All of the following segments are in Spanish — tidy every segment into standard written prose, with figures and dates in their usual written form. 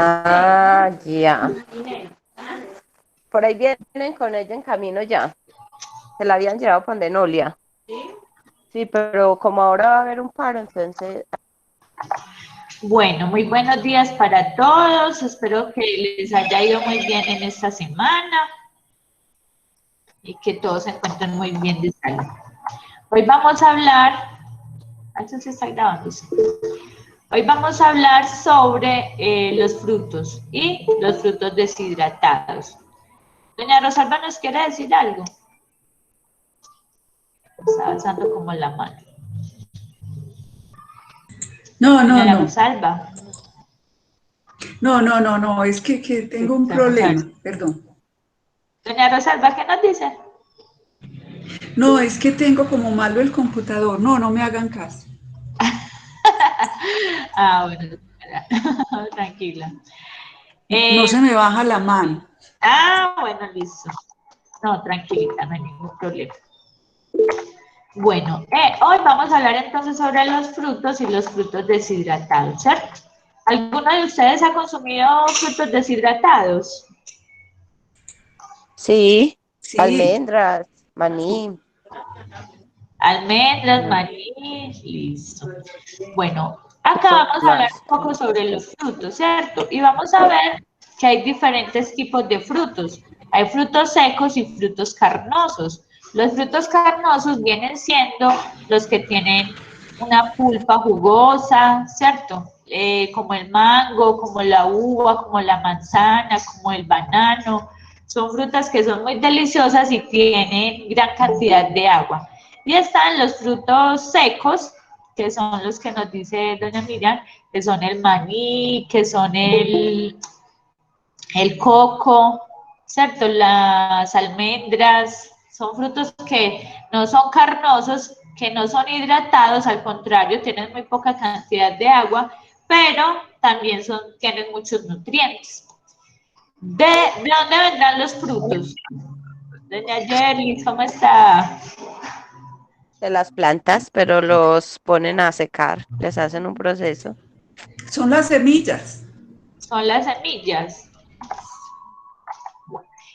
Ah, ya. Por ahí vienen con ella en camino ya. Se la habían llevado con Denolia. Sí, pero como ahora va a haber un paro, entonces. Bueno, muy buenos días para todos. Espero que les haya ido muy bien en esta semana y que todos se encuentren muy bien de salud. Hoy vamos a hablar, eso se está grabando, sí. Hoy vamos a hablar sobre los frutos y los frutos deshidratados. Doña Rosalba, ¿nos quiere decir algo? Está alzando como la mano. No, no, Doña no. Rosalba. No, es que tengo un Vamos a ver. problema, perdón. Doña Rosalba, ¿qué nos dice? No, es que tengo como malo el computador. No me hagan caso. Bueno, tranquila. No se me baja la mano. Bueno, listo. No, tranquilita, no hay ningún problema. Bueno, hoy vamos a hablar entonces sobre los frutos y los frutos deshidratados, ¿cierto? ¿Alguno de ustedes ha consumido frutos deshidratados? Sí, Sí, almendras, maní. Almendras, maní, listo. Bueno, acá vamos a hablar Más. un poco sobre los frutos, ¿cierto? Y vamos a ver que hay diferentes tipos de frutos. Hay frutos secos y frutos carnosos. Los frutos carnosos vienen siendo los que tienen una pulpa jugosa, ¿cierto? Como el mango, como la uva, como la manzana, como el banano. Son frutas que son muy deliciosas y tienen gran cantidad de agua. Y están los frutos secos, que son los que nos dice doña Miriam, que son el maní, que son el coco, ¿cierto? Las almendras, son frutos que no son carnosos, que no son hidratados, al contrario, tienen muy poca cantidad de agua, pero también tienen muchos nutrientes. ¿De dónde vendrán los frutos? Doña Yerlis, ¿cómo está? De las plantas, pero los ponen a secar, les hacen un proceso. son las semillas. Son las semillas.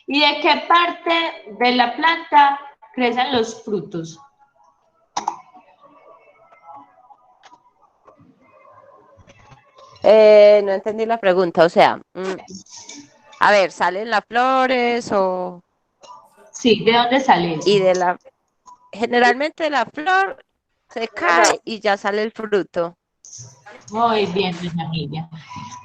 ¿Y de qué parte de la planta crecen los frutos? No entendí la pregunta, o sea, a ver, ¿salen las flores o Sí, ¿de dónde sale eso? y generalmente la flor se cae y ya sale el fruto? Muy bien, doña Miriam.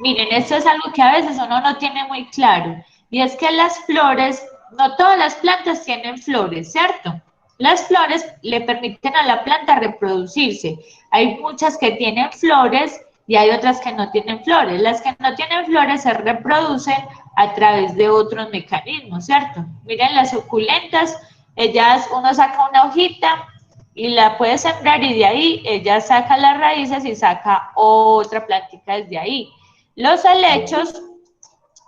Miren, esto es algo que a veces uno no tiene muy claro. Y es que las flores, no todas las plantas tienen flores, ¿cierto? Las flores le permiten a la planta reproducirse. Hay muchas que tienen flores y hay otras que no tienen flores. Las que no tienen flores se reproducen a través de otros mecanismos, ¿cierto? Miren las suculentas, ellas, uno saca una hojita y la puede sembrar y de ahí ella saca las raíces y saca otra plantita desde ahí. Los helechos,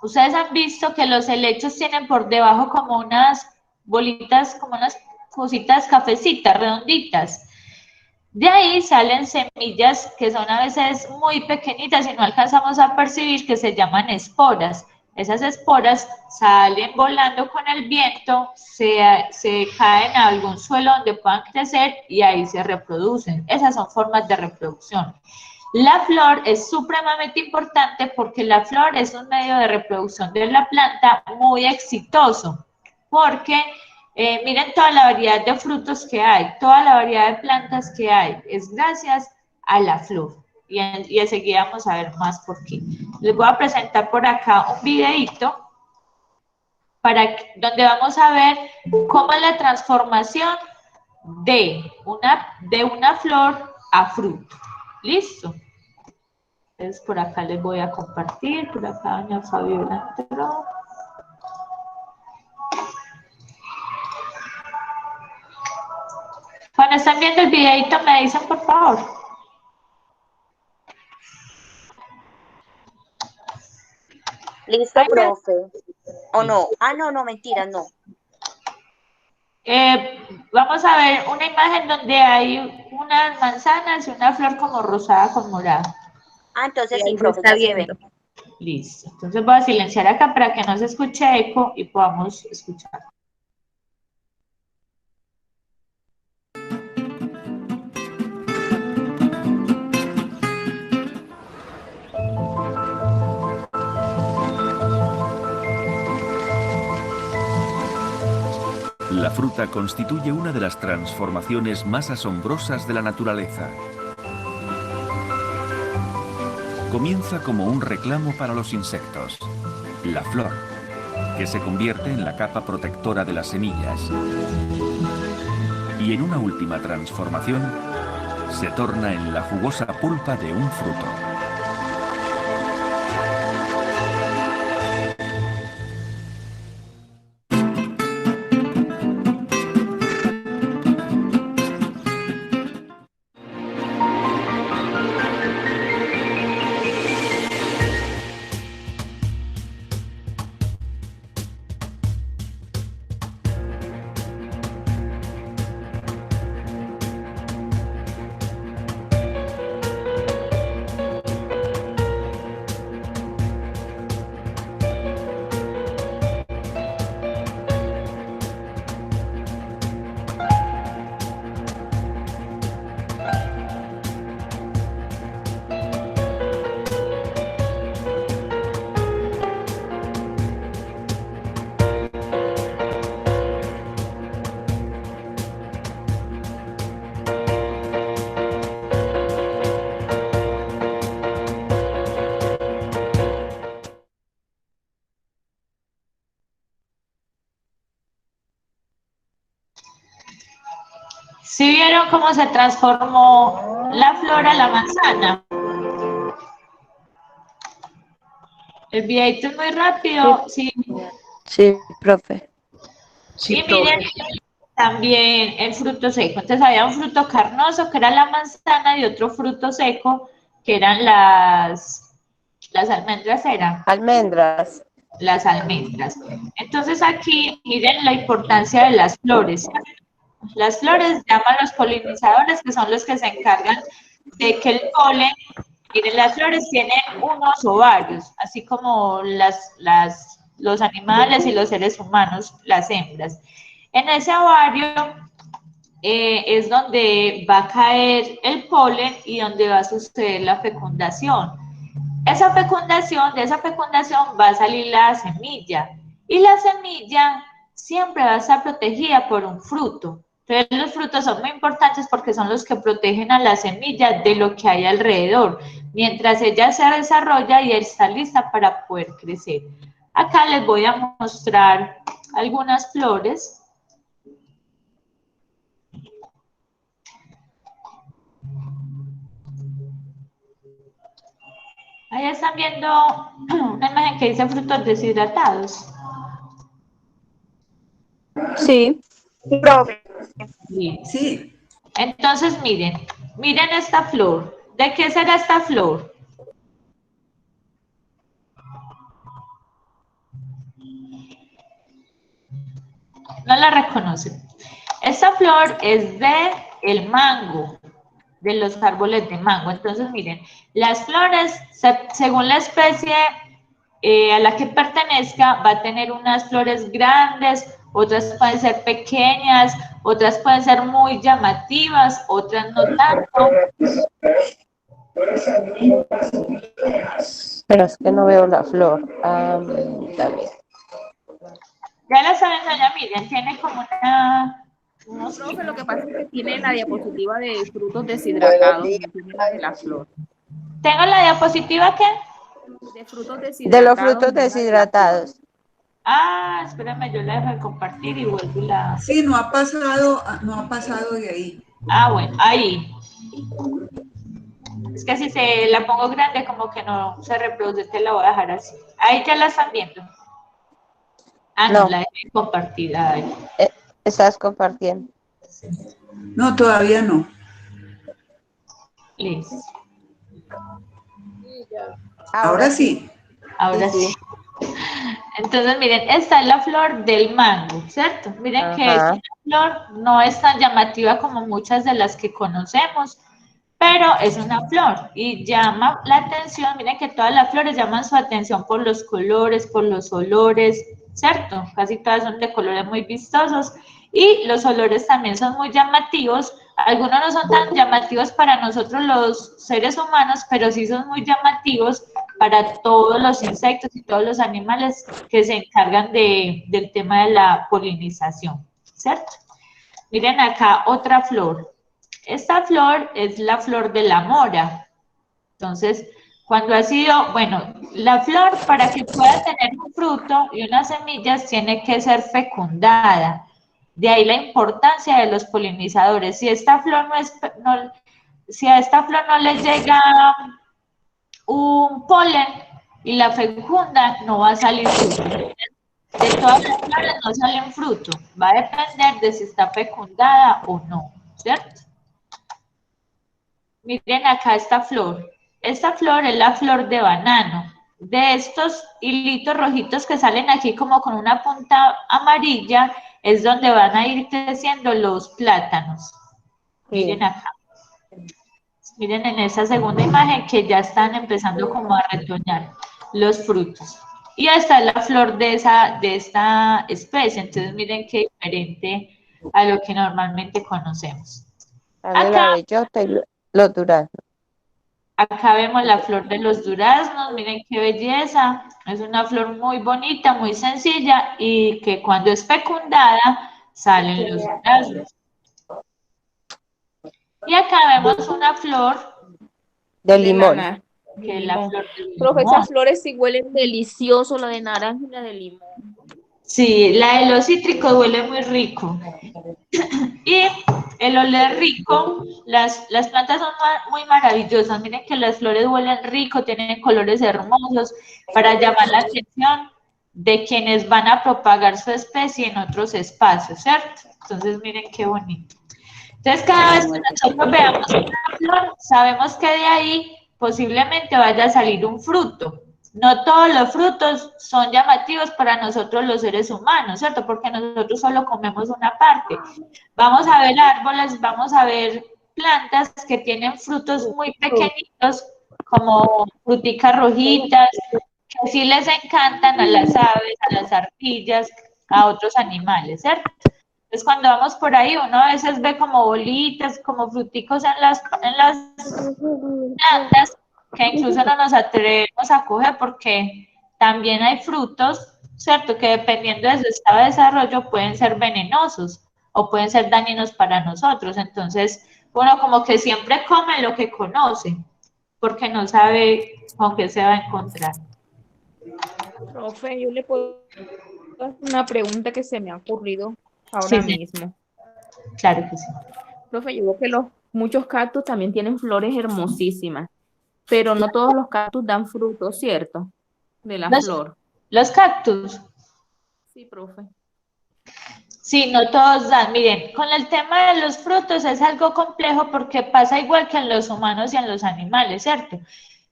ustedes han visto que los helechos tienen por debajo como unas bolitas, como unas cositas cafecitas, redonditas. De ahí salen semillas que son a veces muy pequeñitas y no alcanzamos a percibir, que se llaman esporas. Esas esporas salen volando con el viento, se caen a algún suelo donde puedan crecer y ahí se reproducen. Esas son formas de reproducción. La flor es supremamente importante porque la flor es un medio de reproducción de la planta muy exitoso, porque miren toda la variedad de frutos que hay, toda la variedad de plantas que hay, es gracias a la flor. Y enseguida vamos a ver más por qué. Les voy a presentar por acá un videito donde vamos a ver cómo es la transformación de una flor a fruto. ¿Listo? Entonces por acá les voy a compartir, por acá doña Fabiola entró. Cuando están viendo el videito me dicen por favor. Listo, Ay, profe. ¿O no? Ah, no, mentira, no. vamos a ver una imagen donde hay unas manzanas y una flor como rosada con morado. Ah, Y entonces sí, ahí se profe, está ya se viendo. ve. Listo. Entonces voy a silenciar acá para que no se escuche eco y podamos escuchar. La fruta constituye una de las transformaciones más asombrosas de la naturaleza. Comienza como un reclamo para los insectos, la flor, que se convierte en la capa protectora de las semillas. Y en una última transformación, se torna en la jugosa pulpa de un fruto. ¿Sí vieron cómo se transformó la flor a la manzana? El videito es muy rápido, sí. Sí, profe. Y miren también el fruto seco. Entonces había un fruto carnoso que era la manzana y otro fruto seco que eran las almendras eran. Almendras. Las almendras. Entonces aquí miren la importancia de las flores. Las flores llaman a los polinizadores, que son los que se encargan de que el polen, miren, las flores tienen unos ovarios, así como los animales y los seres humanos, las hembras. En ese ovario es donde va a caer el polen y donde va a suceder la fecundación. De esa fecundación va a salir la semilla y la semilla siempre va a estar protegida por un fruto. Entonces los frutos son muy importantes porque son los que protegen a la semilla de lo que hay alrededor, mientras ella se desarrolla y está lista para poder crecer. Acá les voy a mostrar algunas flores. Ahí están viendo una imagen que dice frutos deshidratados. Sí. Sí. Entonces, miren esta flor. ¿De qué será esta flor? No la reconocen. Esta flor es de el mango, de los árboles de mango. Entonces, miren, las flores, según la especie a la que pertenezca, va a tener unas flores grandes, otras pueden ser pequeñas, otras pueden ser muy llamativas, otras no tanto. Pero es que no veo la flor. Dame. Ya la saben, doña Miriam, tiene como una... No, profe, lo que pasa es que tiene la diapositiva de frutos deshidratados, no tiene la de la flor. ¿Tengo la diapositiva qué? De frutos De deshidratados. los frutos no la de la flor. deshidratados. Ah, espérame, yo la dejo de compartir y vuelvo y la... Sí, no ha pasado de ahí. Ah, bueno, ahí. Es que si se la pongo grande, como que no se reproduce, te la voy a dejar así. Ahí ya la están viendo. Ah, no, No. la dejé compartida ahí. Estás compartiendo. No, todavía no. Listo. Ahora sí. Ahora sí. Entonces, miren, esta es la flor del mango, ¿cierto? Miren que es Ajá. una flor, no es tan llamativa como muchas de las que conocemos, pero es una flor y llama la atención. Miren que todas las flores llaman su atención por los colores, por los olores, ¿cierto? Casi todas son de colores muy vistosos y los olores también son muy llamativos. Algunos no son tan llamativos para nosotros los seres humanos, pero sí son muy llamativos para todos los insectos y todos los animales que se encargan del tema de la polinización, ¿cierto? Miren acá otra flor. Esta flor es la flor de la mora. Entonces, cuando ha sido, bueno, la flor para que pueda tener un fruto y unas semillas tiene que ser fecundada. De ahí la importancia de los polinizadores. Si esta flor si a esta flor no le llega un polen y la fecunda, no va a salir fruto. De todas las flores no salen fruto. Va a depender de si está fecundada o no, ¿cierto? Miren acá esta flor. Esta flor es la flor de banano. De estos hilitos rojitos que salen aquí como con una punta amarilla, es donde van a ir creciendo los plátanos. Miren acá. Miren en esa segunda imagen que ya están empezando como a retoñar los frutos. Y esta es la flor de esta especie. Entonces miren qué diferente a lo que normalmente conocemos. Sale la bellota y los duraznos. Acá vemos la flor de los duraznos, miren qué belleza, es una flor muy bonita, muy sencilla y que cuando es fecundada salen los duraznos. Y acá vemos una flor de limón. que es la flor del Profe, limón. esas flores sí huelen delicioso, la de naranja y la de limón. Sí, la de los cítricos huele muy rico. Y el oler rico, las plantas son muy maravillosas. Miren que las flores huelen rico, tienen colores hermosos para llamar la atención de quienes van a propagar su especie en otros espacios, ¿cierto? Entonces, miren qué bonito. Entonces, cada vez que nosotros veamos una flor, sabemos que de ahí posiblemente vaya a salir un fruto. No todos los frutos son llamativos para nosotros los seres humanos, ¿cierto? Porque nosotros solo comemos una parte. Vamos a ver árboles, vamos a ver plantas que tienen frutos muy pequeñitos, como fruticas rojitas, que sí les encantan a las aves, a las ardillas, a otros animales, ¿cierto? Entonces, cuando vamos por ahí, uno a veces ve como bolitas, como fruticos en las plantas, que incluso no nos atrevemos a coger porque también hay frutos, ¿cierto? Que dependiendo de su estado de desarrollo pueden ser venenosos o pueden ser dañinos para nosotros. Entonces, uno como que siempre come lo que conoce, porque no sabe con qué se va a encontrar. Profe, yo le puedo hacer una pregunta que se me ha ocurrido ahora Sí, sí. mismo. Claro que sí. Profe, yo veo que muchos cactus también tienen flores hermosísimas, pero no todos los cactus dan frutos, ¿cierto? De la flor. Los cactus. Sí, profe. Sí, no todos dan. Miren, con el tema de los frutos es algo complejo porque pasa igual que en los humanos y en los animales, ¿cierto?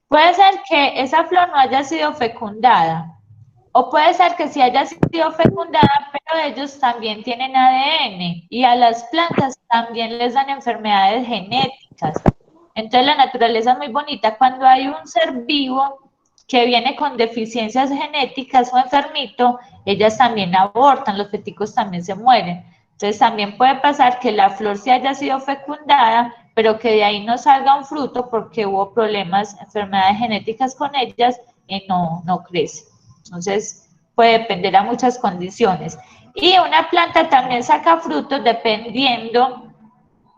Puede ser que esa flor no haya sido fecundada, o puede ser que sí haya sido fecundada, pero ellos también tienen ADN y a las plantas también les dan enfermedades genéticas. Entonces la naturaleza es muy bonita. Cuando hay un ser vivo que viene con deficiencias genéticas o enfermito, ellas también abortan, los feticos también se mueren. Entonces también puede pasar que la flor sí haya sido fecundada, pero que de ahí no salga un fruto porque hubo problemas, enfermedades genéticas con ellas y no crece. Entonces puede depender a muchas condiciones. Y una planta también saca frutos dependiendo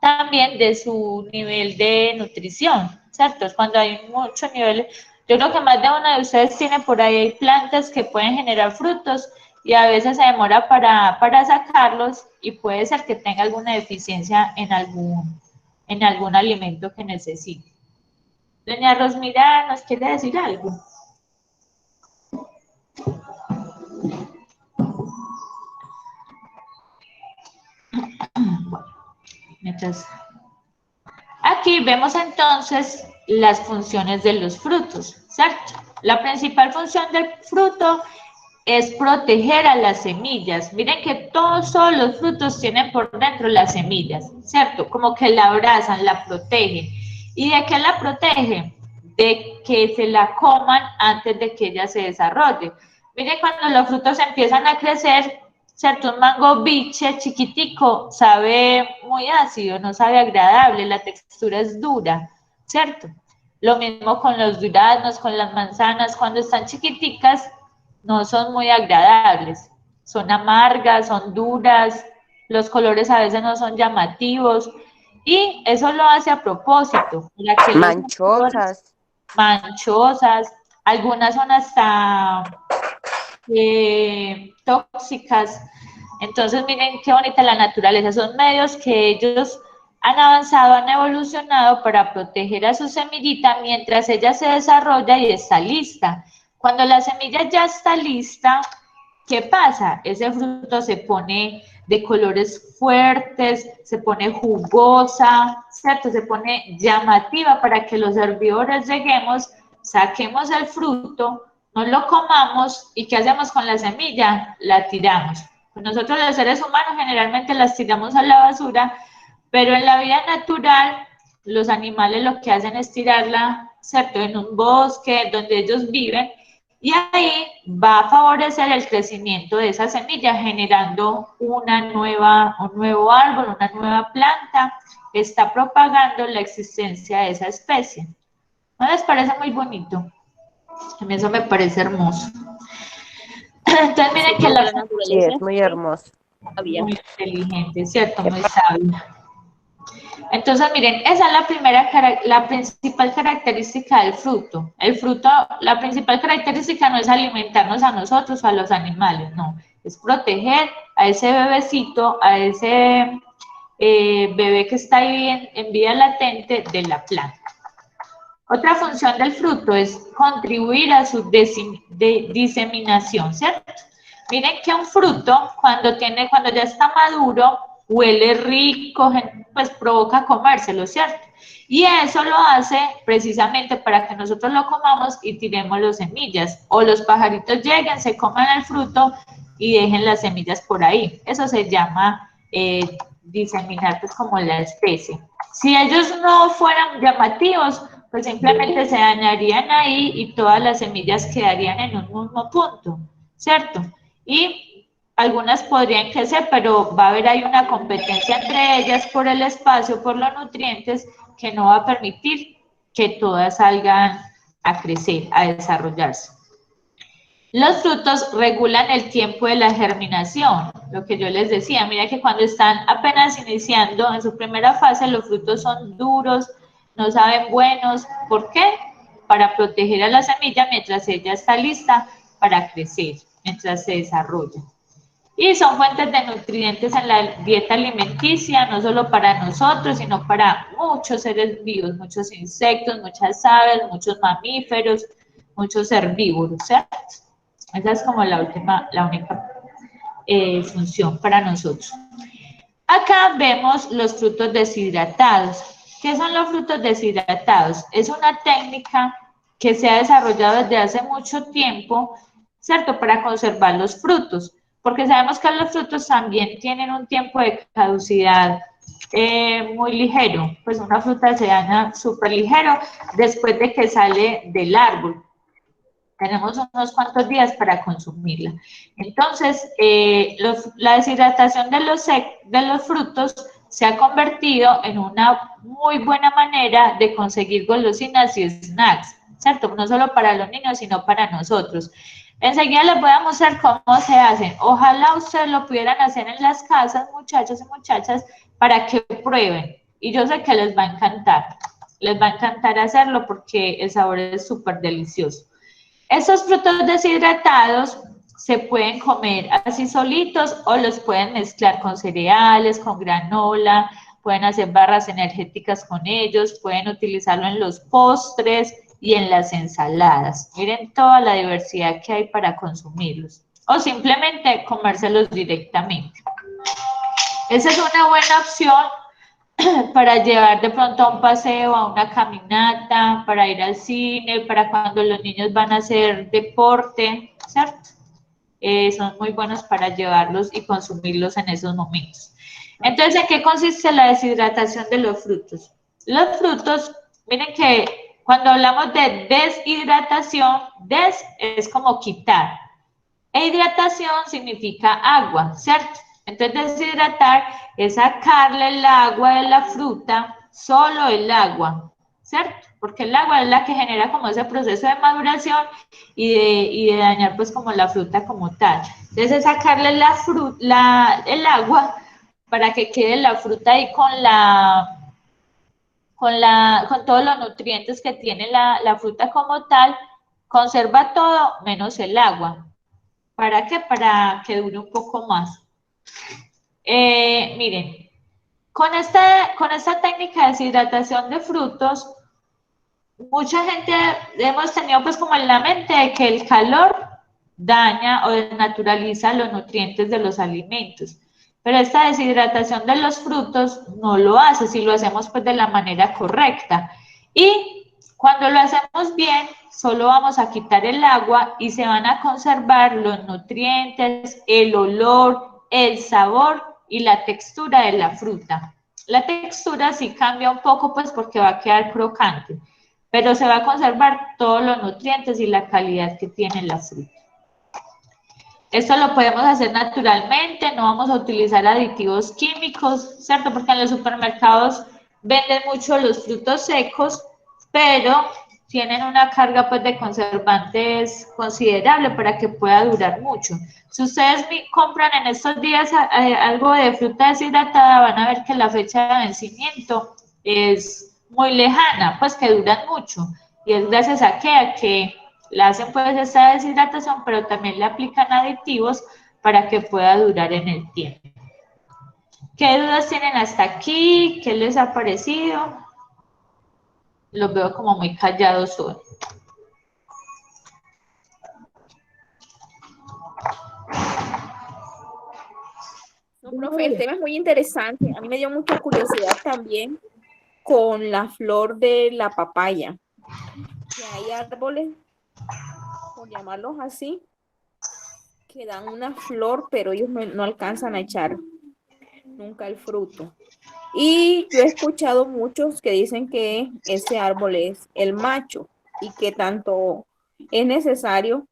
también de su nivel de nutrición, ¿cierto? Es cuando hay mucho nivel. Yo creo que más de una de ustedes tiene por ahí plantas que pueden generar frutos y a veces se demora para sacarlos y puede ser que tenga alguna deficiencia en algún alimento que necesite. Doña Rosmira, ¿nos quiere decir algo? Bueno, mientras... Aquí vemos entonces las funciones de los frutos, ¿cierto? La principal función del fruto es proteger a las semillas. Miren que todos los frutos tienen por dentro las semillas, ¿cierto? Como que la abrazan, la protegen. ¿Y de qué la protege? De que se la coman antes de que ella se desarrolle. Miren, cuando los frutos empiezan a crecer, ¿cierto? Un mango biche chiquitico sabe muy ácido, no sabe agradable, la textura es dura, ¿cierto? Lo mismo con los duraznos, con las manzanas, cuando están chiquiticas, no son muy agradables, son amargas, son duras, los colores a veces no son llamativos, y eso lo hace a propósito, para que los Manchosas. manchosas, algunas son hasta tóxicas. Entonces, miren qué bonita la naturaleza. Son medios que ellos han avanzado, han evolucionado para proteger a su semillita mientras ella se desarrolla y está lista. Cuando la semilla ya está lista, ¿qué pasa? Ese fruto se pone de colores fuertes, se pone jugosa, ¿cierto? Se pone llamativa para que los herbívoros lleguemos, saquemos el fruto, nos lo comamos y ¿qué hacemos con la semilla? La tiramos. Pues nosotros los seres humanos generalmente las tiramos a la basura, pero en la vida natural los animales lo que hacen es tirarla, ¿cierto? En un bosque donde ellos viven y ahí va a favorecer el crecimiento de esa semilla generando un nuevo árbol, una nueva planta, está propagando la existencia de esa especie. ¿No les parece muy bonito? A mí eso me parece hermoso. Entonces miren que La la Sí, naturaleza es muy hermoso. sabía. muy inteligente, ¿cierto? Muy sabia. Entonces, miren, esa es la principal característica del fruto. El fruto, la principal característica no es alimentarnos a nosotros o a los animales, no. Es proteger a ese bebecito, a ese bebé que está ahí en vida latente de la planta. Otra función del fruto es contribuir a su diseminación, ¿cierto? Miren que un fruto, cuando ya está maduro, huele rico, pues provoca comérselo, ¿cierto? Y eso lo hace precisamente para que nosotros lo comamos y tiremos las semillas, o los pajaritos lleguen, se coman el fruto y dejen las semillas por ahí. Eso se llama diseminar, pues como la especie. Si ellos no fueran llamativos, pues simplemente se dañarían ahí y todas las semillas quedarían en un mismo punto, ¿cierto? Y algunas podrían crecer, pero va a haber ahí una competencia entre ellas por el espacio, por los nutrientes, que no va a permitir que todas salgan a crecer, a desarrollarse. Los frutos regulan el tiempo de la germinación, lo que yo les decía, mira que cuando están apenas iniciando en su primera fase, los frutos son duros, no saben buenos. ¿Por qué? Para proteger a la semilla mientras ella está lista para crecer, mientras se desarrolla. Y son fuentes de nutrientes en la dieta alimenticia, no solo para nosotros, sino para muchos seres vivos, muchos insectos, muchas aves, muchos mamíferos, muchos herbívoros, ¿cierto? Esa es como la única función para nosotros. Acá vemos los frutos deshidratados. ¿Qué son los frutos deshidratados? Es una técnica que se ha desarrollado desde hace mucho tiempo, ¿cierto? Para conservar los frutos, porque sabemos que los frutos también tienen un tiempo de caducidad muy ligero, pues una fruta se daña súper ligero después de que sale del árbol. Tenemos unos cuantos días para consumirla. Entonces, la deshidratación de los frutos se ha convertido en una muy buena manera de conseguir golosinas y snacks, ¿cierto? No solo para los niños, sino para nosotros. Enseguida les voy a mostrar cómo se hacen. Ojalá ustedes lo pudieran hacer en las casas, muchachos y muchachas, para que prueben. Y yo sé que les va a encantar. Les va a encantar hacerlo porque el sabor es súper delicioso. Esos frutos deshidratados se pueden comer así solitos o los pueden mezclar con cereales, con granola, pueden hacer barras energéticas con ellos, pueden utilizarlo en los postres y en las ensaladas. Miren toda la diversidad que hay para consumirlos o simplemente comérselos directamente. Esa es una buena opción para llevar de pronto a un paseo, a una caminata, para ir al cine, para cuando los niños van a hacer deporte, ¿cierto? Son muy buenos para llevarlos y consumirlos en esos momentos. Entonces, ¿en qué consiste la deshidratación de los frutos? Los frutos, miren que cuando hablamos de deshidratación, des es como quitar, e hidratación significa agua, ¿cierto? Entonces deshidratar es sacarle el agua de la fruta, solo el agua, ¿cierto? Porque el agua es la que genera como ese proceso de maduración y de dañar pues como la fruta como tal. Entonces es sacarle el agua para que quede la fruta ahí con todos los nutrientes que tiene la fruta como tal, conserva todo menos el agua. ¿Para qué? Para que dure un poco más. Miren, con esta técnica de deshidratación de frutos, mucha gente hemos tenido pues como en la mente de que el calor daña o desnaturaliza los nutrientes de los alimentos. Pero esta deshidratación de los frutos no lo hace si lo hacemos pues de la manera correcta. Y cuando lo hacemos bien, solo vamos a quitar el agua y se van a conservar los nutrientes, el olor, el sabor y la textura de la fruta. La textura sí cambia un poco pues porque va a quedar crocante, pero se va a conservar todos los nutrientes y la calidad que tiene la fruta. Esto lo podemos hacer naturalmente, no vamos a utilizar aditivos químicos, ¿cierto? Porque en los supermercados venden mucho los frutos secos, pero tienen una carga pues de conservantes considerable para que pueda durar mucho. Si ustedes compran en estos días algo de fruta deshidratada, van a ver que la fecha de vencimiento es muy lejana, pues que duran mucho. Y es gracias a que la hacen pues esta deshidratación, pero también le aplican aditivos para que pueda durar en el tiempo. ¿Qué dudas tienen hasta aquí? ¿Qué les ha parecido? Los veo como muy callados hoy. No, profe, el tema es muy interesante. A mí me dio mucha curiosidad también con la flor de la papaya. Que hay árboles, por llamarlos así, que dan una flor, pero ellos no alcanzan a echar nunca el fruto. Y yo he escuchado muchos que dicen que ese árbol es el macho y que tanto es necesario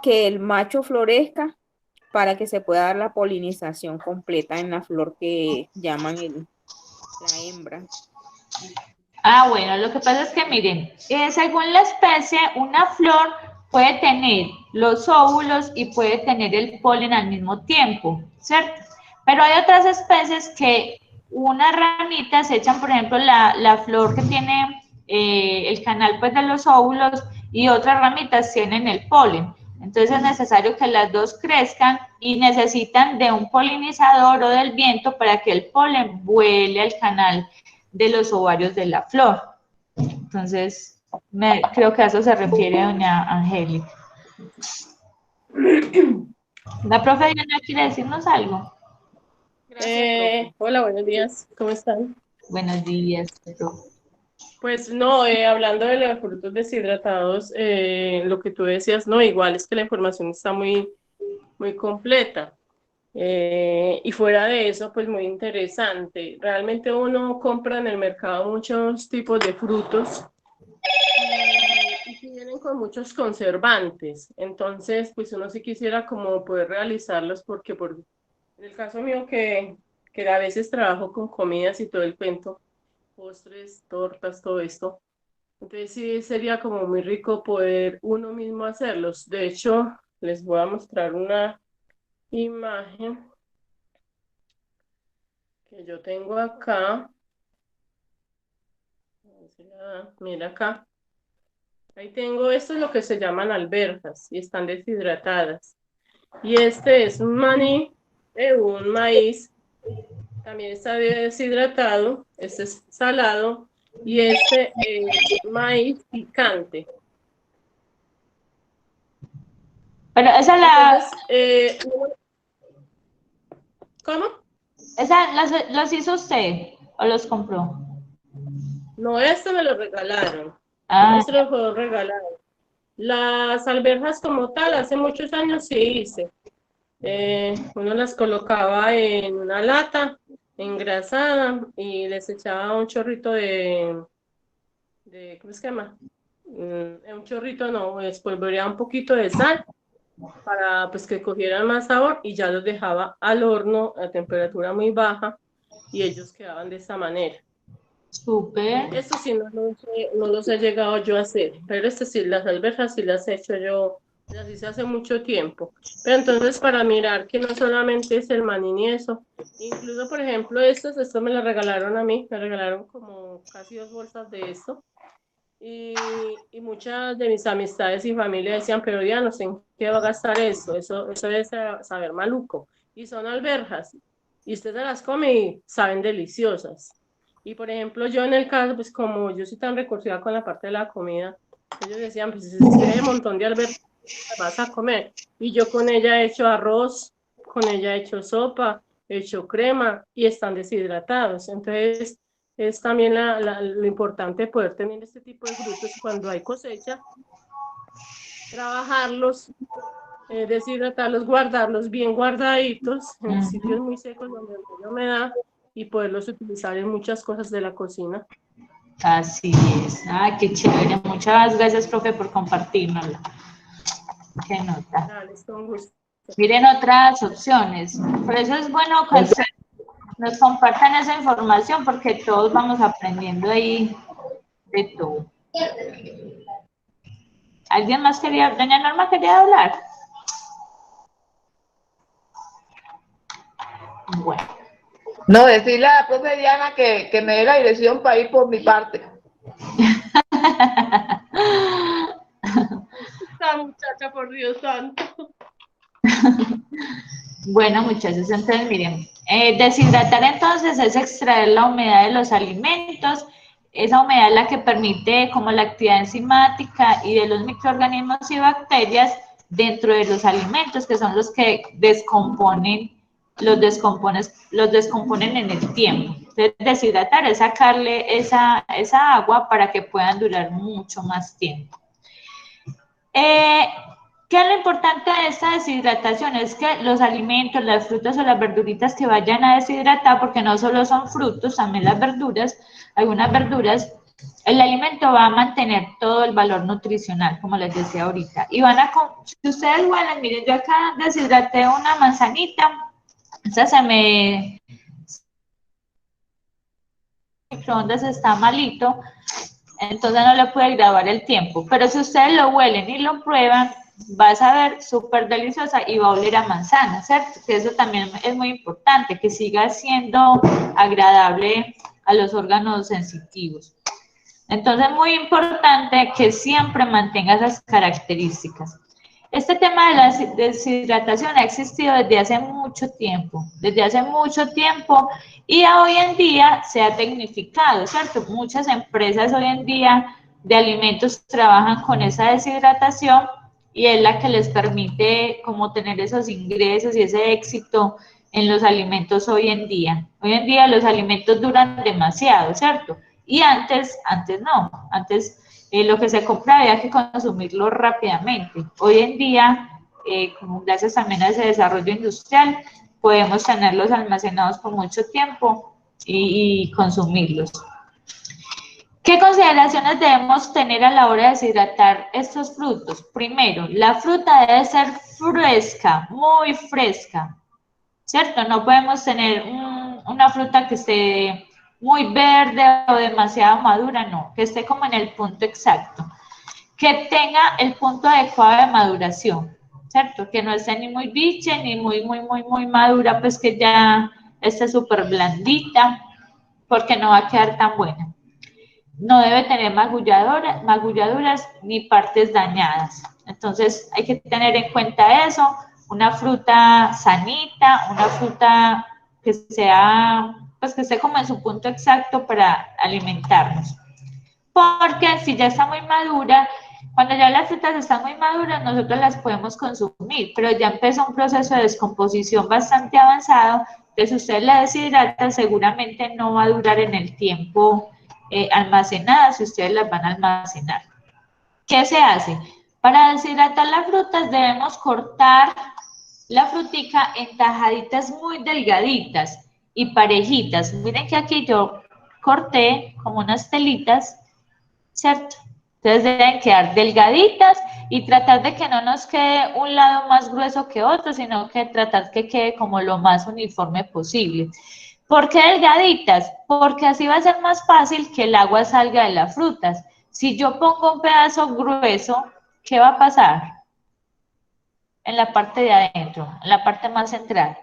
que el macho florezca para que se pueda dar la polinización completa en la flor que llaman la hembra. Bueno, lo que pasa es que miren, según la especie, una flor puede tener los óvulos y puede tener el polen al mismo tiempo, ¿cierto? Pero hay otras especies que unas ramitas echan, por ejemplo, la flor que tiene el canal pues, de los óvulos y otras ramitas tienen el polen. Entonces es necesario que las dos crezcan y necesitan de un polinizador o del viento para que el polen vuele al canal de los ovarios de la flor. Entonces, creo que a eso se refiere doña Angélica. La profe Diana quiere decirnos algo. Gracias, Hola, buenos días, ¿cómo están? Buenos días, profe. Pues no, hablando de los frutos deshidratados, lo que tú decías, no, igual es que la información está muy, muy completa. Y fuera de eso, pues muy interesante. Realmente uno compra en el mercado muchos tipos de frutos y vienen con muchos conservantes. Entonces, pues uno sí quisiera como poder realizarlos porque en el caso mío que a veces trabajo con comidas y todo el cuento, postres, tortas, todo esto. Entonces sí sería como muy rico poder uno mismo hacerlos. De hecho, les voy a mostrar una imagen que yo tengo acá. Mira acá. Ahí tengo, esto es lo que se llaman alberjas y están deshidratadas. Y este es un maní, un maíz, también está deshidratado, este es salado y este es maíz picante. Pero esa Entonces, ¿cómo? ¿los hizo usted o los compró? No, este me lo regalaron. Ah, Este lo puedo regalar. Las alberjas como tal, hace muchos años sí hice. Uno las colocaba en una lata engrasada y les echaba un chorrito de ¿cómo se llama? Un chorrito no, espolvoreaba un poquito de sal para pues que cogieran más sabor y ya los dejaba al horno a temperatura muy baja y ellos quedaban de esta manera. Súper. Esto sí no los he llegado yo a hacer, pero sí, las alberjas sí las he hecho yo, las hice hace mucho tiempo. Pero entonces para mirar que no solamente es el maní ni eso, incluso por ejemplo estos me los regalaron a mí, me regalaron como casi 2 bolsas de esto. Y muchas de mis amistades y familia decían, pero ya no sé en qué va a gastar eso debe saber maluco. Y son alberjas, y usted se las come y saben deliciosas. Y por ejemplo, yo en el caso, pues como yo soy tan recursiva con la parte de la comida, ellos decían, pues es que hay un montón de alberjas que vas a comer. Y yo con ella he hecho arroz, con ella he hecho sopa, he hecho crema, y están deshidratados. Entonces, es también lo importante de poder tener este tipo de frutos cuando hay cosecha, trabajarlos, deshidratarlos, guardarlos bien guardaditos en sitios muy secos donde no hay humedad y poderlos utilizar en muchas cosas de la cocina. Así es. Ay, qué chévere. Muchas gracias, profe, por compartirnoslo. Qué nota. Dale, con gusto. Miren otras opciones. Por eso es bueno que nos compartan esa información porque todos vamos aprendiendo ahí de todo. ¿Alguien más quería? Doña Norma quería hablar. Bueno. No, decirle a la profe Diana que me dé la dirección para ir por mi parte. Esta muchacha, por Dios santo. Bueno, muchachos, entonces miren, deshidratar entonces es extraer la humedad de los alimentos. Esa humedad es la que permite como la actividad enzimática y de los microorganismos y bacterias dentro de los alimentos, que son los que los descomponen en el tiempo. Entonces, deshidratar es sacarle esa agua para que puedan durar mucho más tiempo. ¿Qué es lo importante de esta deshidratación? Es que los alimentos, las frutas o las verduritas que vayan a deshidratar, porque no solo son frutos, también las verduras, algunas verduras, el alimento va a mantener todo el valor nutricional, como les decía ahorita. Y si ustedes huelen, miren, yo acá deshidraté una manzanita, esa se me... El microondas está malito, entonces no le puede grabar el tiempo. Pero si ustedes lo huelen y lo prueban, va a saber súper deliciosa y va a oler a manzana, ¿cierto? Que eso también es muy importante, que siga siendo agradable a los órganos sensitivos. Entonces, muy importante que siempre mantenga esas características. Este tema de la deshidratación ha existido desde hace mucho tiempo, y hoy en día se ha tecnificado, ¿cierto? Muchas empresas hoy en día de alimentos trabajan con esa deshidratación y es la que les permite como tener esos ingresos y ese éxito en los alimentos hoy en día. Hoy en día los alimentos duran demasiado, ¿cierto? Y antes no, antes lo que se compraba había que consumirlo rápidamente. Hoy en día, como gracias también a ese desarrollo industrial, podemos tenerlos almacenados por mucho tiempo y consumirlos. ¿Qué consideraciones debemos tener a la hora de deshidratar estos frutos? Primero, la fruta debe ser fresca, muy fresca, ¿cierto? No podemos tener una fruta que esté muy verde o demasiado madura, no, que esté como en el punto exacto, que tenga el punto adecuado de maduración, ¿cierto? Que no esté ni muy biche ni muy madura, pues que ya esté súper blandita, porque no va a quedar tan buena. No debe tener magulladuras ni partes dañadas. Entonces hay que tener en cuenta eso, una fruta sanita, una fruta que sea, pues que esté como en su punto exacto para alimentarnos. Porque si ya está muy madura, cuando ya las frutas están muy maduras, nosotros las podemos consumir, pero ya empezó un proceso de descomposición bastante avanzado, entonces si usted la deshidrata, seguramente no va a durar en el tiempo almacenadas si ustedes las van a almacenar. ¿Qué se hace? Para deshidratar las frutas debemos cortar la frutica en tajaditas muy delgaditas y parejitas. Miren que aquí yo corté como unas telitas, ¿cierto? Entonces deben quedar delgaditas y tratar de que no nos quede un lado más grueso que otro, sino que tratar que quede como lo más uniforme posible. ¿Por qué delgaditas? Porque así va a ser más fácil que el agua salga de las frutas. Si yo pongo un pedazo grueso, ¿qué va a pasar? En la parte de adentro, en la parte más central.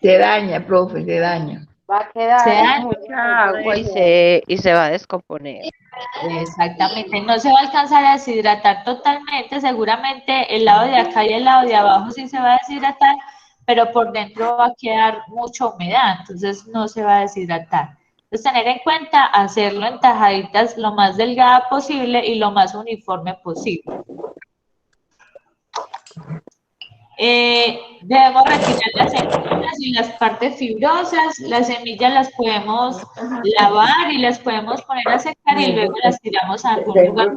Se daña, profe, se daña. Va a Se quedar daña. mucha agua y se va a descomponer. Exactamente, no se va a alcanzar a deshidratar totalmente, seguramente el lado de acá y el lado de abajo sí se va a deshidratar, pero por dentro va a quedar mucha humedad, entonces no se va a deshidratar. Entonces tener en cuenta hacerlo en tajaditas lo más delgada posible y lo más uniforme posible. Debemos retirar las semillas y las partes fibrosas. Las semillas las podemos lavar y las podemos poner a secar y luego las tiramos a algún lugar.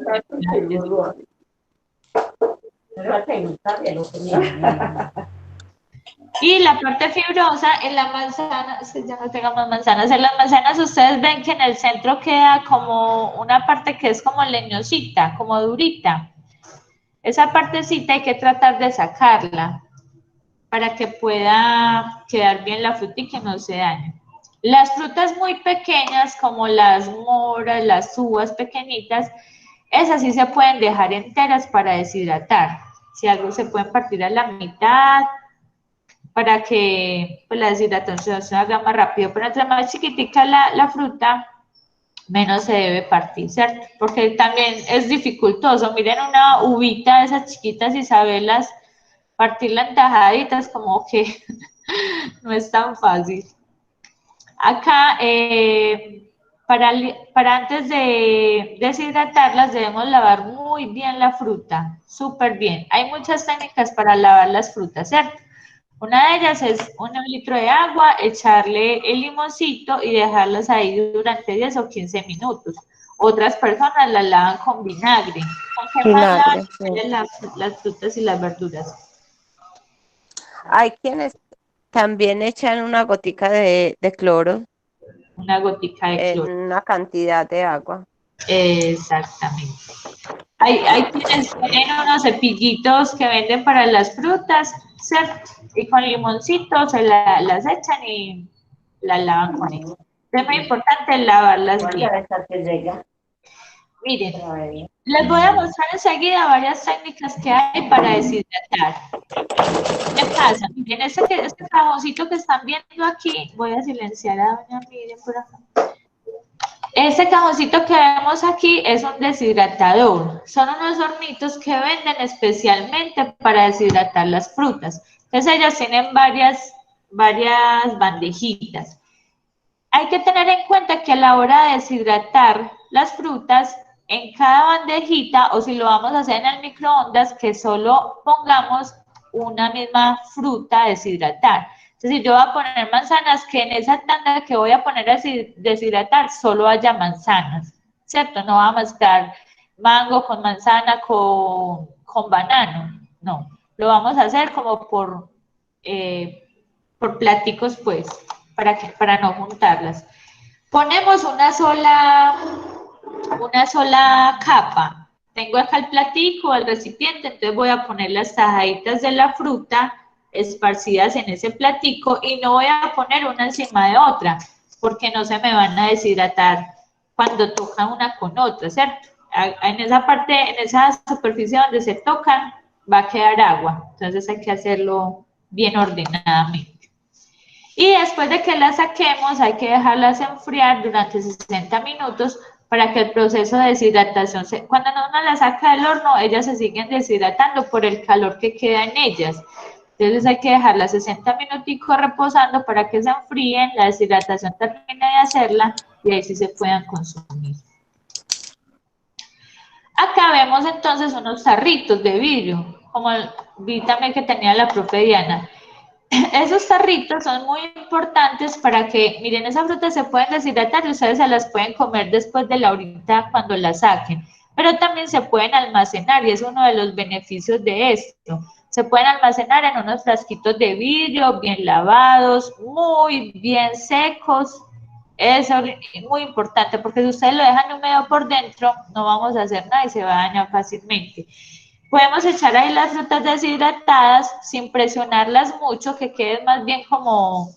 Y la parte fibrosa en la manzana, ya no tengo más manzanas, en las manzanas ustedes ven que en el centro queda como una parte que es como leñosita, como durita. Esa partecita hay que tratar de sacarla para que pueda quedar bien la fruta y que no se dañe. Las frutas muy pequeñas, como las moras, las uvas pequeñitas, esas sí se pueden dejar enteras para deshidratar. Si algo se pueden partir a la mitad para que pues, la deshidratación se haga más rápido. Pero entre más chiquitica la fruta, menos se debe partir, ¿cierto? Porque también es dificultoso. Miren una uvita de esas chiquitas y saberlas partirla en tajaditas como que no es tan fácil. Acá, para antes de deshidratarlas debemos lavar muy bien la fruta, súper bien. Hay muchas técnicas para lavar las frutas, ¿cierto? Una de ellas es 1 litro de agua, echarle el limoncito y dejarlas ahí durante 10 o 15 minutos. Otras personas las lavan con vinagre. ¿Con qué más lavan las frutas y las verduras? Hay quienes también echan una gotica de cloro Una gotica de en cloro. una cantidad de agua. Exactamente. Hay quienes tienen unos cepillitos que venden para las frutas, ¿cierto? Y con limoncito se las echan y las lavan con ellos. Es muy importante lavarlas bien. Miren, les voy a mostrar enseguida varias técnicas que hay para deshidratar. ¿Qué pasa? Miren, este cajoncito que están viendo aquí, voy a silenciar a doña Miriam por acá. Este cajoncito que vemos aquí es un deshidratador. Son unos hornitos que venden especialmente para deshidratar las frutas. Entonces ellos tienen varias bandejitas. Hay que tener en cuenta que a la hora de deshidratar las frutas, en cada bandejita, o si lo vamos a hacer en el microondas, que solo pongamos una misma fruta a deshidratar. Entonces, si yo voy a poner manzanas, que en esa tanda que voy a poner a deshidratar solo haya manzanas, ¿cierto? No va a mezclar mango con manzana con banano, no. Lo vamos a hacer como por platicos, pues, para no juntarlas. Ponemos una sola capa. Tengo acá el platico, el recipiente, entonces voy a poner las tajaditas de la fruta esparcidas en ese platico y no voy a poner una encima de otra, porque no se me van a deshidratar cuando tocan una con otra, ¿cierto? En esa parte, en esa superficie donde se tocan, va a quedar agua, entonces hay que hacerlo bien ordenadamente. Y después de que las saquemos, hay que dejarlas enfriar durante 60 minutos para que el proceso de deshidratación, cuando uno las saca del horno, ellas se siguen deshidratando por el calor que queda en ellas. Entonces hay que dejarlas 60 minuticos reposando para que se enfríen, la deshidratación termine de hacerla y ahí sí se puedan consumir. Acá vemos entonces unos tarritos de vidrio, como vi también que tenía la profe Diana. Esos tarritos son muy importantes para que, miren, esas frutas se pueden deshidratar y ustedes se las pueden comer después de la horita cuando las saquen, pero también se pueden almacenar y es uno de los beneficios de esto. Se pueden almacenar en unos frasquitos de vidrio bien lavados, muy bien secos Es muy importante porque si ustedes lo dejan húmedo por dentro, no vamos a hacer nada y se va a dañar fácilmente. Podemos echar ahí las frutas deshidratadas sin presionarlas mucho, que queden más bien como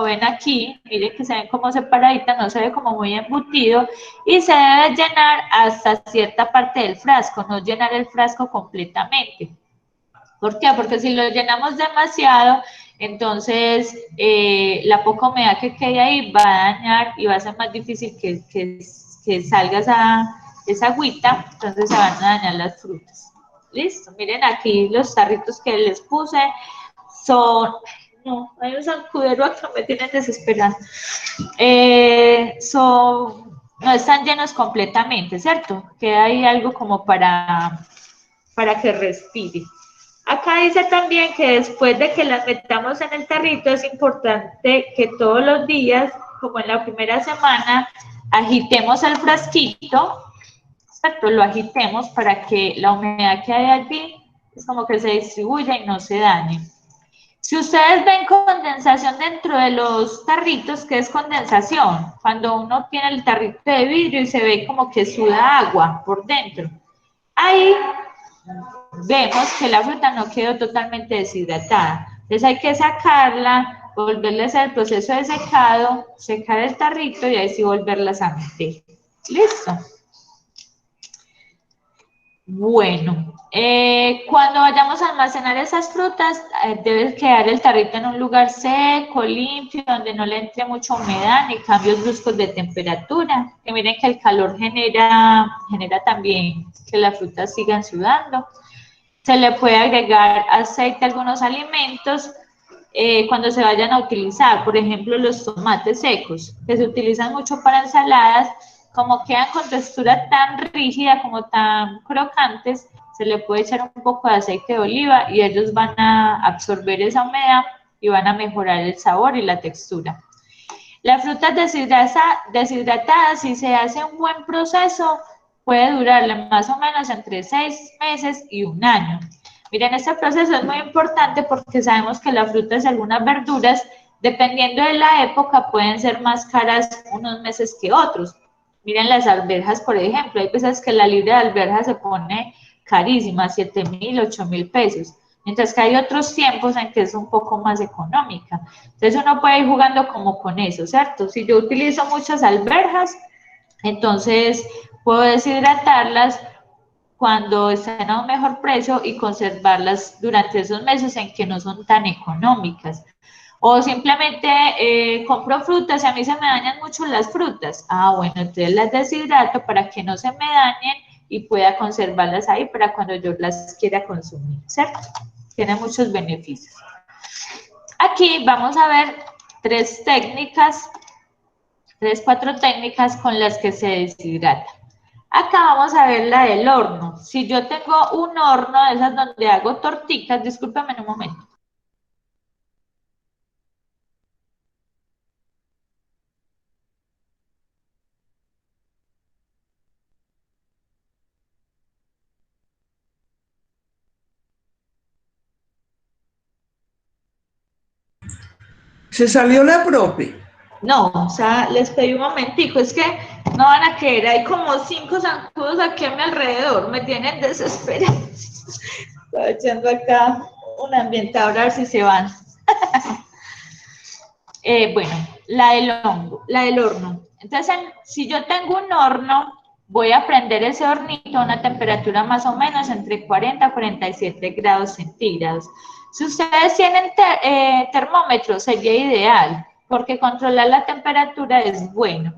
ven aquí. Miren que se ven como separaditas, no se ve como muy embutido. Y se debe llenar hasta cierta parte del frasco, no llenar el frasco completamente. ¿Por qué? Porque si lo llenamos demasiado, entonces la poca humedad que quede ahí va a dañar y va a ser más difícil que salga esa agüita, entonces se van a dañar las frutas. Listo, miren aquí los tarritos que les puse son, no, hay un zancudero acá, me tienen desesperada. No están llenos completamente, ¿cierto? Queda ahí algo como para que respire. Acá dice también que después de que las metamos en el tarrito es importante que todos los días, como en la primera semana, agitemos el frasquito, ¿cierto? Lo agitemos para que la humedad que hay allí es como que se distribuya y no se dañe. Si ustedes ven condensación dentro de los tarritos, ¿qué es condensación? Cuando uno tiene el tarrito de vidrio y se ve como que suda agua por dentro. Ahí vemos que la fruta no quedó totalmente deshidratada. Entonces hay que sacarla, volverle a hacer el proceso de secado, secar el tarrito y ahí sí volverlas a meter. ¿Listo? Bueno, cuando vayamos a almacenar esas frutas, debe quedar el tarrito en un lugar seco, limpio, donde no le entre mucha humedad ni cambios bruscos de temperatura. Que miren que el calor genera también que las frutas sigan sudando. Se le puede agregar aceite a algunos alimentos cuando se vayan a utilizar, por ejemplo, los tomates secos, que se utilizan mucho para ensaladas, como quedan con textura tan rígida, como tan crocantes, se le puede echar un poco de aceite de oliva y ellos van a absorber esa humedad y van a mejorar el sabor y la textura. Las frutas deshidratadas, si se hace un buen proceso, puede durarle más o menos entre 6 meses y 1 año. Miren, este proceso es muy importante porque sabemos que las frutas y algunas verduras, dependiendo de la época, pueden ser más caras unos meses que otros. Miren las alberjas, por ejemplo, hay veces que la libra de alberjas se pone carísima, 7,000, 8,000 pesos. Mientras que hay otros tiempos en que es un poco más económica. Entonces uno puede ir jugando como con eso, ¿cierto? Si yo utilizo muchas alberjas, entonces puedo deshidratarlas cuando estén a un mejor precio y conservarlas durante esos meses en que no son tan económicas. O simplemente compro frutas y a mí se me dañan mucho las frutas. Ah, bueno, entonces las deshidrato para que no se me dañen y pueda conservarlas ahí para cuando yo las quiera consumir, ¿cierto? Tiene muchos beneficios. Aquí vamos a ver 4 técnicas con las que se deshidrata. Acá vamos a ver la del horno. Si yo tengo un horno de esas donde hago tortitas, discúlpame un momento. Se salió la profe. No, o sea, les pedí un momentico, es que no van a querer, hay como 5 zancudos aquí a mi alrededor, me tienen desesperada. Estoy echando acá un ambientador a ver si se van. Bueno, la del horno. Entonces, si yo tengo un horno, voy a prender ese hornito a una temperatura más o menos entre 40 a 47 grados centígrados. Si ustedes tienen termómetro, sería ideal, porque controlar la temperatura es bueno.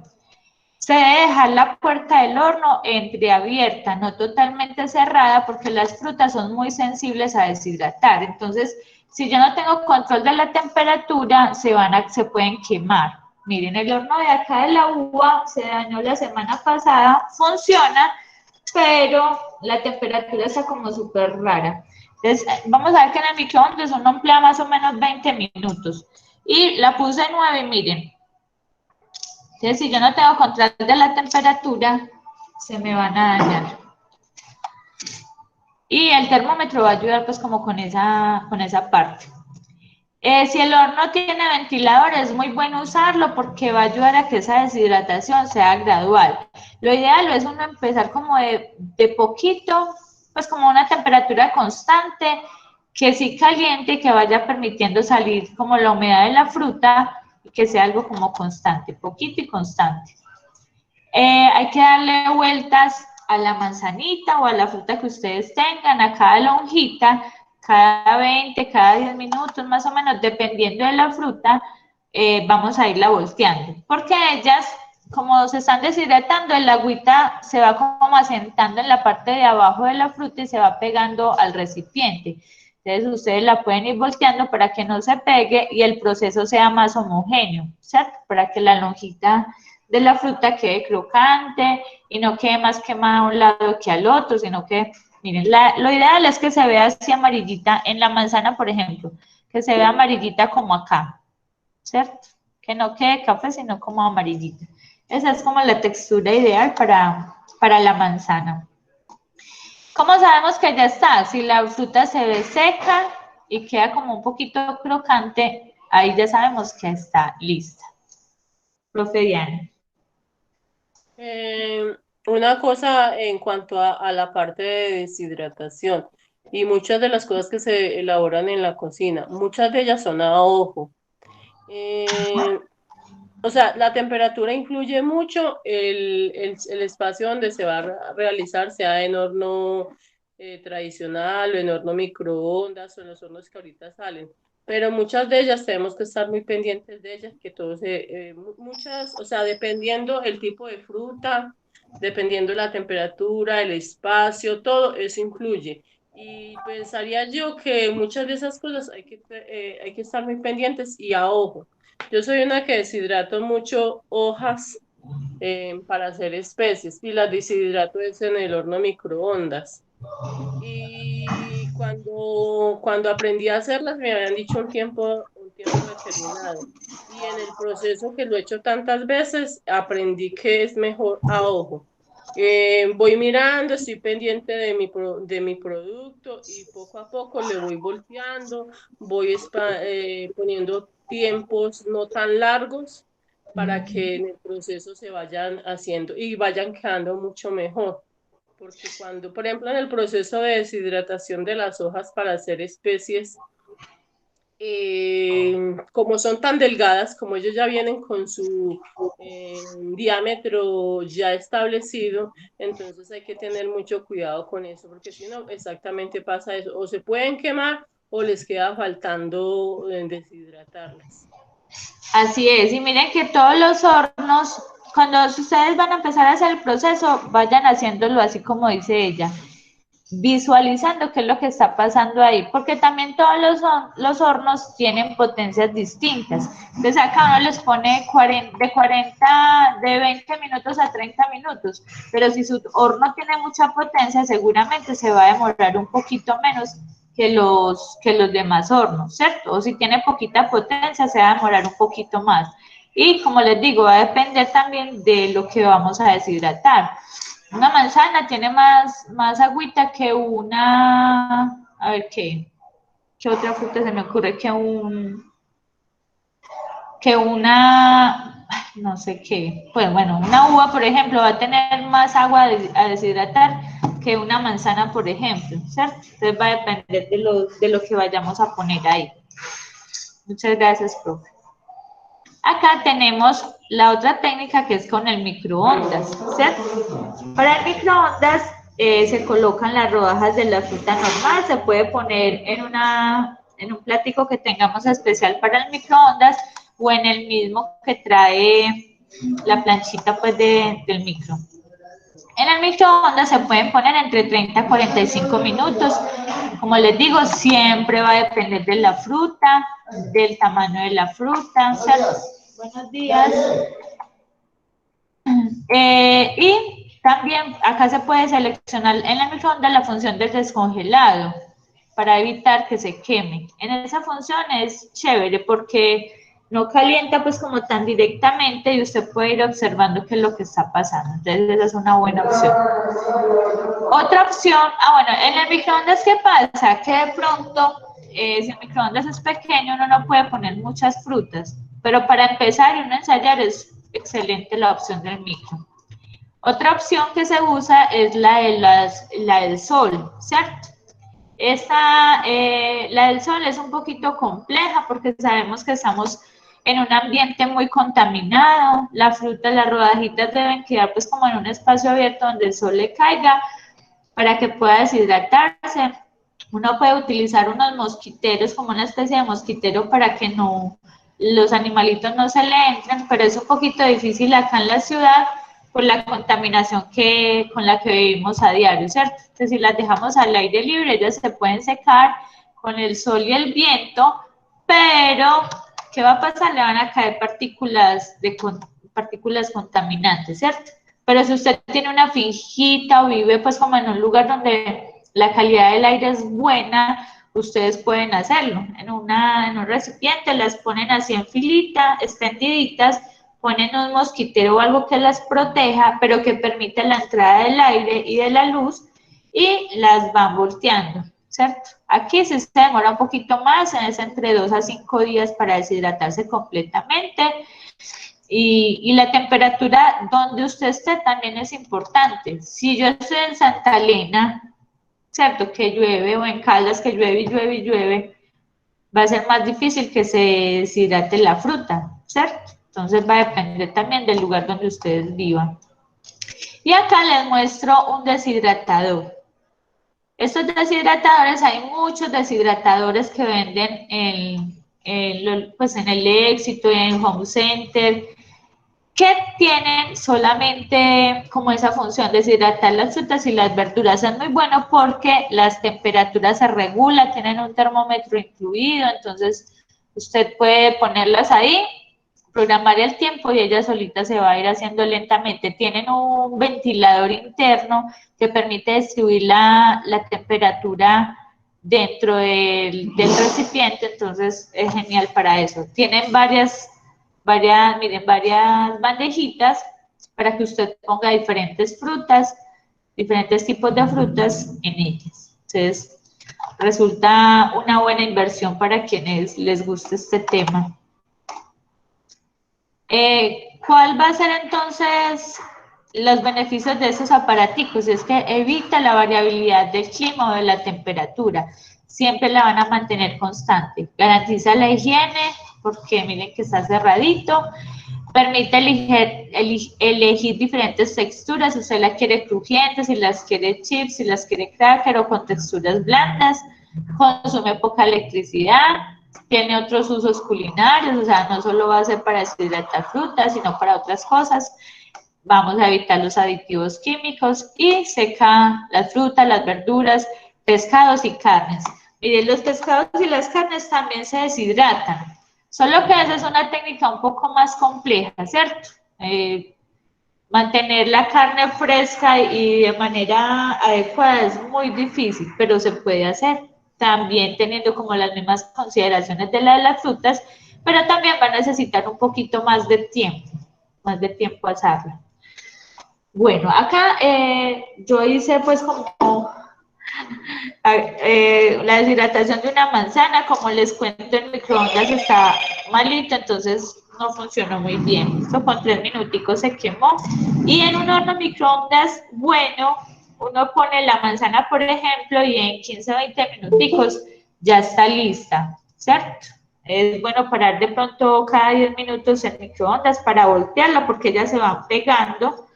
Se debe dejar la puerta del horno entreabierta, no totalmente cerrada, porque las frutas son muy sensibles a deshidratar. Entonces, si yo no tengo control de la temperatura, se pueden quemar. Miren, el horno de acá de la uva se dañó la semana pasada, funciona, pero la temperatura está como súper rara. Entonces, vamos a ver que en el microondas uno emplea más o menos 20 minutos. Y la puse en 9, miren. Entonces, si yo no tengo control de la temperatura, se me van a dañar. Y el termómetro va a ayudar pues como con esa parte. Si el horno tiene ventilador, es muy bueno usarlo porque va a ayudar a que esa deshidratación sea gradual. Lo ideal es uno empezar como de poquito, pues como una temperatura constante, que sí caliente y que vaya permitiendo salir como la humedad de la fruta y que sea algo como constante, poquito y constante. Hay que darle vueltas a la manzanita o a la fruta que ustedes tengan, a cada lonjita, cada 20, cada 10 minutos más o menos, dependiendo de la fruta, vamos a irla volteando. Porque ellas, como se están deshidratando, el agüita se va como asentando en la parte de abajo de la fruta y se va pegando al recipiente. Entonces ustedes la pueden ir volteando para que no se pegue y el proceso sea más homogéneo, ¿cierto? Para que la lonjita de la fruta quede crocante y no quede más quemada a un lado que al otro, sino que, miren, lo ideal es que se vea así amarillita en la manzana, por ejemplo, que se vea amarillita como acá, ¿cierto? Que no quede café, sino como amarillita. Esa es como la textura ideal para la manzana. ¿Cómo sabemos que ya está? Si la fruta se ve seca y queda como un poquito crocante, ahí ya sabemos que está lista. Profe Diana. Una cosa en cuanto a la parte de deshidratación y muchas de las cosas que se elaboran en la cocina, muchas de ellas son a ojo. O sea, la temperatura influye mucho, el espacio donde se va a realizar, sea en horno tradicional o en horno microondas o en los hornos que ahorita salen. Pero muchas de ellas tenemos que estar muy pendientes de ellas, que todos, muchas, o sea, dependiendo el tipo de fruta, dependiendo la temperatura, el espacio, todo eso influye. Y pensaría yo que muchas de esas cosas hay que estar muy pendientes y a ojo. Yo soy una que deshidrato mucho hojas para hacer especies y las deshidrato es en el horno microondas. Y cuando aprendí a hacerlas me habían dicho un tiempo determinado. Y en el proceso que lo he hecho tantas veces, aprendí que es mejor a ojo. Voy mirando, estoy pendiente de mi producto y poco a poco le voy volteando, voy poniendo tiempos no tan largos para que en el proceso se vayan haciendo y vayan quedando mucho mejor. Porque cuando, por ejemplo, en el proceso de deshidratación de las hojas para hacer especies, como son tan delgadas, como ellos ya vienen con su diámetro ya establecido, entonces hay que tener mucho cuidado con eso, porque si no, exactamente pasa eso, o se pueden quemar o les queda faltando deshidratarlas. Así es, y miren que todos los hornos, cuando ustedes van a empezar a hacer el proceso, vayan haciéndolo así como dice ella, visualizando qué es lo que está pasando ahí, porque también todos los hornos tienen potencias distintas. Entonces acá uno les pone de 20 minutos a 30 minutos, pero si su horno tiene mucha potencia, seguramente se va a demorar un poquito menos que los demás hornos, ¿cierto? O si tiene poquita potencia, se va a demorar un poquito más. Y como les digo, va a depender también de lo que vamos a deshidratar. Una manzana tiene más agüita que una, a ver qué otra fruta se me ocurre que una, no sé qué, pues bueno, una uva, por ejemplo, va a tener más agua a deshidratar que una manzana, por ejemplo, ¿cierto? Entonces va a depender de lo que vayamos a poner ahí. Muchas gracias, profe. Acá tenemos la otra técnica que es con el microondas, ¿cierto? Para el microondas se colocan las rodajas de la fruta normal, se puede poner en un platico que tengamos especial para el microondas o en el mismo que trae la planchita pues del micro. En el microondas se pueden poner entre 30 a 45 minutos. Como les digo, siempre va a depender de la fruta, del tamaño de la fruta. ¿Cierto? Buenos días. Y también acá se puede seleccionar en el microondas la función del descongelado para evitar que se queme. En esa función es chévere porque no calienta pues como tan directamente y usted puede ir observando qué es lo que está pasando. Entonces esa es una buena opción. Otra opción, bueno, en el microondas, ¿qué pasa? Que de pronto si el microondas es pequeño, uno no puede poner muchas frutas, pero para empezar y uno ensayar es excelente la opción del micro. Otra opción que se usa es la del sol, ¿cierto? La del sol es un poquito compleja porque sabemos que estamos en un ambiente muy contaminado, la fruta, las rodajitas deben quedar pues como en un espacio abierto donde el sol le caiga para que pueda deshidratarse. Uno puede utilizar unos mosquiteros como una especie de mosquitero para que no, los animalitos no se le entren, pero es un poquito difícil acá en la ciudad por la contaminación con la que vivimos a diario, ¿cierto? Entonces, si las dejamos al aire libre, ellas se pueden secar con el sol y el viento, pero ¿qué va a pasar? Le van a caer partículas contaminantes, ¿cierto? Pero si usted tiene una finjita o vive pues como en un lugar donde la calidad del aire es buena, ustedes pueden hacerlo. En un recipiente las ponen así en filita, extendiditas, ponen un mosquitero o algo que las proteja, pero que permita la entrada del aire y de la luz y las van volteando, ¿cierto? Aquí sí se demora un poquito más, es entre 2 a 5 días para deshidratarse completamente. Y la temperatura donde usted esté también es importante. Si yo estoy en Santa Elena, ¿cierto? Que llueve, o en Caldas que llueve y llueve y llueve, va a ser más difícil que se deshidrate la fruta, ¿cierto? Entonces va a depender también del lugar donde ustedes vivan. Y acá les muestro un deshidratador. Estos deshidratadores, hay muchos deshidratadores que venden pues en el Éxito, en Home Center, que tienen solamente como esa función de deshidratar las frutas y las verduras. Es muy bueno porque las temperaturas se regulan, tienen un termómetro incluido, entonces usted puede ponerlas ahí, programar el tiempo y ella solita se va a ir haciendo lentamente. Tienen un ventilador interno que permite distribuir la temperatura dentro del recipiente, entonces es genial para eso. Tienen varias bandejitas para que usted ponga diferentes frutas, diferentes tipos de frutas en ellas. Entonces, resulta una buena inversión para quienes les guste este tema. ¿Cuál va a ser entonces los beneficios de esos aparaticos? Es que evita la variabilidad del clima o de la temperatura. Siempre la van a mantener constante. Garantiza la higiene, porque miren que está cerradito. Permite elegir diferentes texturas, si usted la quiere crujiente, si las quiere chips, si las quiere cracker o con texturas blandas. Consume poca electricidad, tiene otros usos culinarios, o sea, no solo va a ser para deshidratar frutas, sino para otras cosas. Vamos a evitar los aditivos químicos y seca las frutas, las verduras, pescados y carnes. Miren, los pescados y las carnes también se deshidratan. Solo que esa es una técnica un poco más compleja, ¿cierto? Mantener la carne fresca y de manera adecuada es muy difícil, pero se puede hacer. También teniendo como las mismas consideraciones de las frutas, pero también va a necesitar un poquito más de tiempo asarla. Bueno, acá yo hice pues como la deshidratación de una manzana, como les cuento, en microondas está malito, entonces no funcionó muy bien. Esto con 3 minuticos se quemó. Y en un horno microondas bueno, uno pone la manzana, por ejemplo, y en 15 o 20 minuticos ya está lista, ¿cierto? Es bueno parar de pronto cada 10 minutos en microondas para voltearla porque ya se van pegando.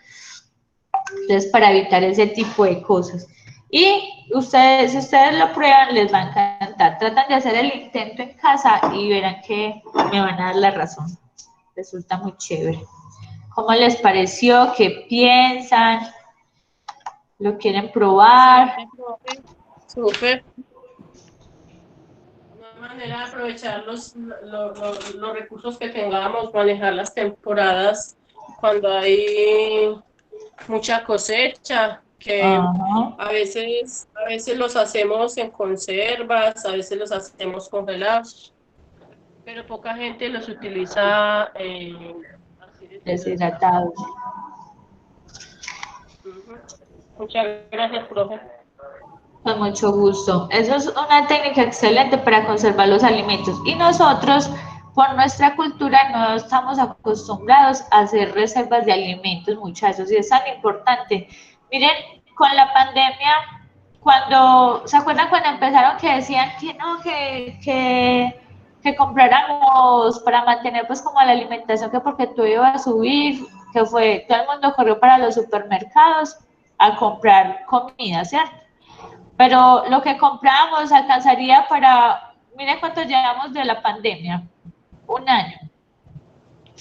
Entonces, para evitar ese tipo de cosas. Y si ustedes lo prueban, les va a encantar. Tratan de hacer el intento en casa y verán que me van a dar la razón. Resulta muy chévere. ¿Cómo les pareció? ¿Qué piensan? ¿Lo quieren probar? Súper. Una manera de aprovechar los recursos que tengamos, manejar las temporadas cuando hay mucha cosecha, que a veces los hacemos en conservas, a veces los hacemos congelados, pero poca gente los utiliza así Deshidratados. Muchas gracias, profe. Con mucho gusto. Eso es una técnica excelente para conservar los alimentos. Y nosotros, por nuestra cultura, no estamos acostumbrados a hacer reservas de alimentos, muchachos, y es tan importante. Miren, con la pandemia, ¿se acuerdan cuando empezaron que decían que no, que compráramos para mantener pues como la alimentación, que porque todo iba a subir, que fue, todo el mundo corrió para los supermercados a comprar comida, ¿cierto? Pero lo que compramos alcanzaría para, miren cuánto llevamos de la pandemia, 1 año.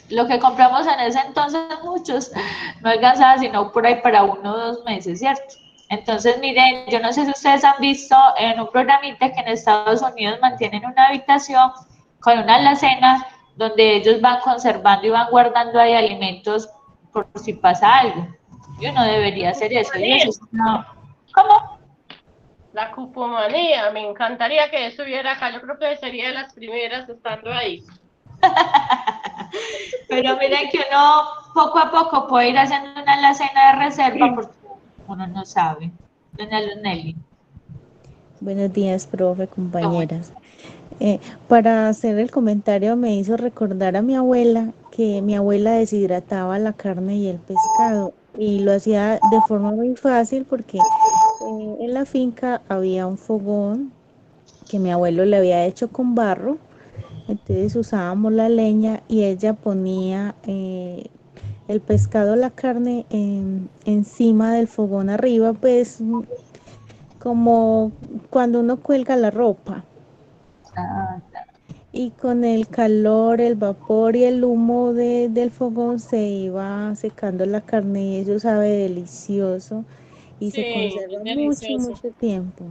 Lo que compramos en ese entonces, muchos, no alcanzaba sino por ahí para 1 o 2 meses, ¿cierto? Entonces, miren, yo no sé si ustedes han visto en un programita que en Estados Unidos mantienen una habitación con una alacena donde ellos van conservando y van guardando ahí alimentos por si pasa algo. Y uno debería hacer eso. Y eso es ¿Cómo? La cupomanía, me encantaría que eso hubiera acá. Yo creo que sería de las primeras estando ahí. Pero miren que uno poco a poco puede ir haciendo una alacena de reserva porque uno no sabe. Doña Luz Nelly. Buenos días, profe, compañeras. Para hacer el comentario me hizo recordar a mi abuela que mi abuela deshidrataba la carne y el pescado y lo hacía de forma muy fácil porque en la finca había un fogón que mi abuelo le había hecho con barro, entonces usábamos la leña y ella ponía el pescado, la carne encima del fogón arriba, pues como cuando uno cuelga la ropa. Y con el calor, el vapor y el humo del fogón se iba secando la carne y eso sabe delicioso y se Sí, conserva es mucho, delicioso. mucho tiempo.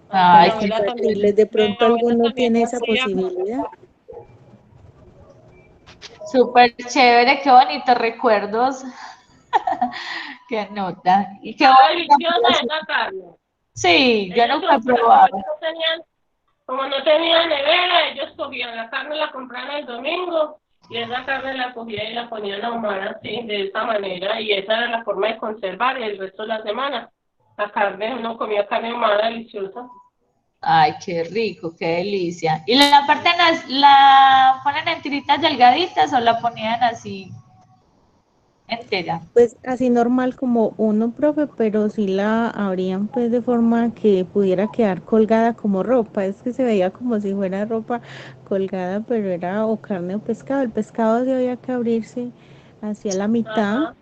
Ay, Para Mi abuela también, compartirles, de mi pronto abuela alguno también tiene lo esa hacía. posibilidad. súper chévere, qué bonitos recuerdos. Qué nota. Y qué Estaba bonita. deliciosa esa carne. Sí, yo Ellos, nunca he como probado. ellos como no tenían nevera, ellos cogían la carne, la compraban el domingo y esa carne la cogían y la ponían a ahumar así, de esa manera, y esa era la forma de conservar el resto de la semana. La carne, uno comía carne ahumada deliciosa. Ay, qué rico, qué delicia. ¿Y la parten, la ponen en tiritas delgaditas o la ponían así entera? Pues así normal como uno, profe, pero sí la abrían pues de forma que pudiera quedar colgada como ropa. Es que se veía como si fuera ropa colgada, pero era o carne o pescado. El pescado sí había que abrirse hacia la mitad Ajá.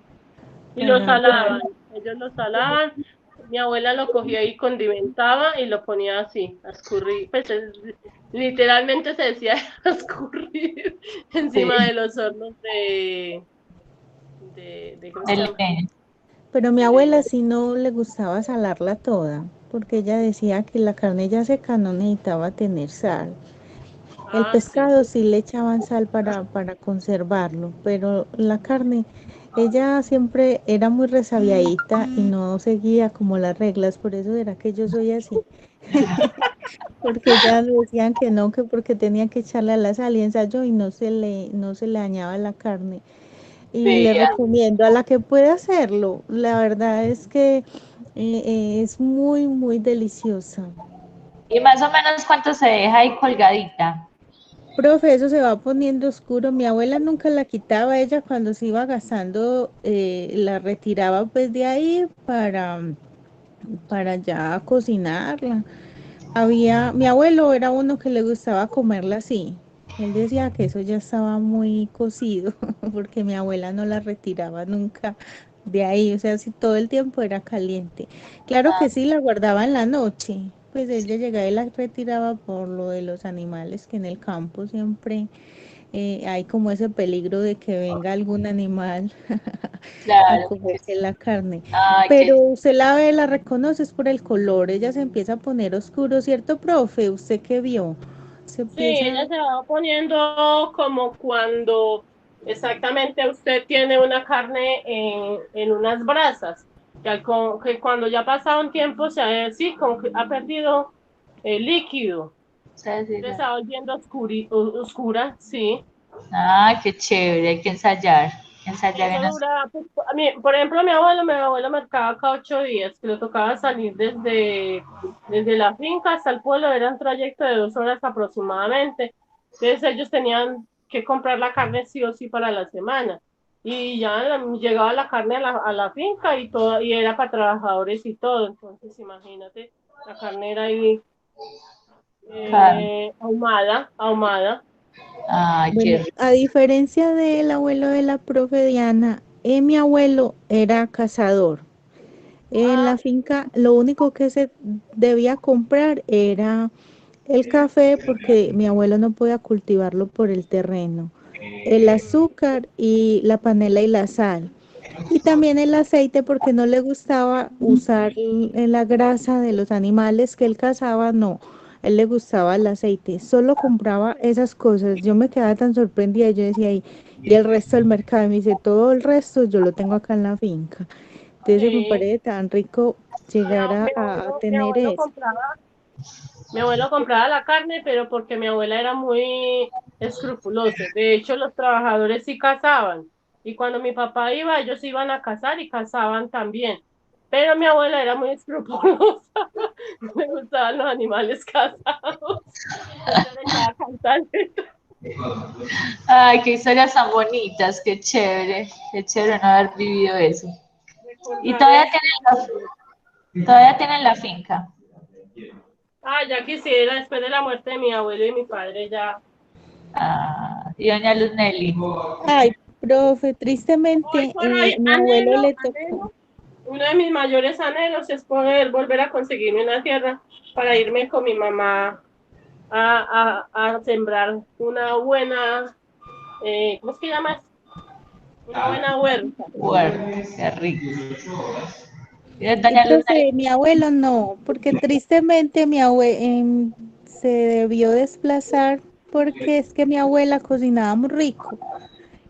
Y lo para... salaban, ellos lo salaban. Mi abuela lo cogía y condimentaba y lo ponía así, a escurrir. Pues literalmente se decía a escurrir Sí, encima de los hornos ¿cómo se el llama? leño. Pero mi De abuela leña. sí no le gustaba salarla toda, porque ella decía que la carne ya seca no necesitaba tener sal. El Ah, sí. pescado sí le echaban sal para conservarlo, pero la carne, ella siempre era muy resabiadita y no seguía como las reglas, por eso era que yo soy así. Porque ya decían que no, que porque tenía que echarle a la sal y ensayó y no se le dañaba la carne. Y le Vea. recomiendo a la que pueda hacerlo. La verdad es que es muy, muy deliciosa. ¿Y más o menos cuánto se deja ahí colgadita? Profe, eso se va poniendo oscuro. Mi abuela nunca la quitaba, ella cuando se iba gastando la retiraba pues de ahí para ya cocinarla. Mi abuelo era uno que le gustaba comerla así. Él decía que eso ya estaba muy cocido porque mi abuela no la retiraba nunca de ahí, o sea, si todo el tiempo era caliente. Claro que sí, la guardaba en la noche, pues ella llegaba y la retiraba por lo de los animales, que en el campo siempre hay como ese peligro de que venga algún animal a Claro. comerse la carne. Ay, Pero qué usted la ve, la reconoce es por el color, ella se empieza a poner oscuro, ¿cierto, profe? ¿Usted qué vio? Se Sí, ella empieza, se va poniendo como cuando exactamente usted tiene una carne en unas brasas, que cuando ya ha pasado un tiempo, sí, como que ha perdido el líquido, se está volviendo oscura, sí. Ay, qué chévere, hay que ensayar. ensayar en Eso dura, pues, por ejemplo, mi abuelo marcaba cada 8 días, que le tocaba salir desde la finca hasta el pueblo, era un trayecto de 2 horas aproximadamente. Entonces ellos tenían que comprar la carne sí o sí para la semana. Y ya llegaba la carne a la finca y todo, y era para trabajadores y todo. Entonces, imagínate, la carne era ahí ahumada. Ay, qué Bueno, rico. a diferencia del abuelo de la profe Diana, mi abuelo era cazador. En la finca lo único que se debía comprar era el café porque mi abuelo no podía cultivarlo por el terreno, el azúcar y la panela y la sal. Y también el aceite porque no le gustaba usar la grasa de los animales que él cazaba, no. A él le gustaba el aceite, solo compraba esas cosas. Yo me quedaba tan sorprendida, yo decía, y el resto del mercado, y me dice, todo el resto yo lo tengo acá en la finca. Entonces me Sí. parece tan rico llegar a tener eso. Mi abuelo compraba la carne, pero porque mi abuela era muy escrupulosa. De hecho, los trabajadores sí cazaban. Y cuando mi papá iba, ellos iban a cazar y cazaban también. Pero mi abuela era muy escrupulosa. No le gustaban los animales cazados. Entonces le echaba cantante. Ay, qué historias tan bonitas, qué chévere no haber vivido eso. Y todavía tienen la finca. Ya quisiera, después de la muerte de mi abuelo y mi padre, ya. Y doña Luz Nelly. Ay, profe, tristemente Por hoy, mi abuelo le tocó. uno de mis mayores anhelos es poder volver a conseguirme una tierra para irme con mi mamá a sembrar una buena, ¿cómo es que llamas? Una buena huerta. Huerta, qué rico. Y Y doña Luz Nelly. profe, mi abuelo no, porque tristemente mi abuelo se debió desplazar porque es que mi abuela cocinaba muy rico.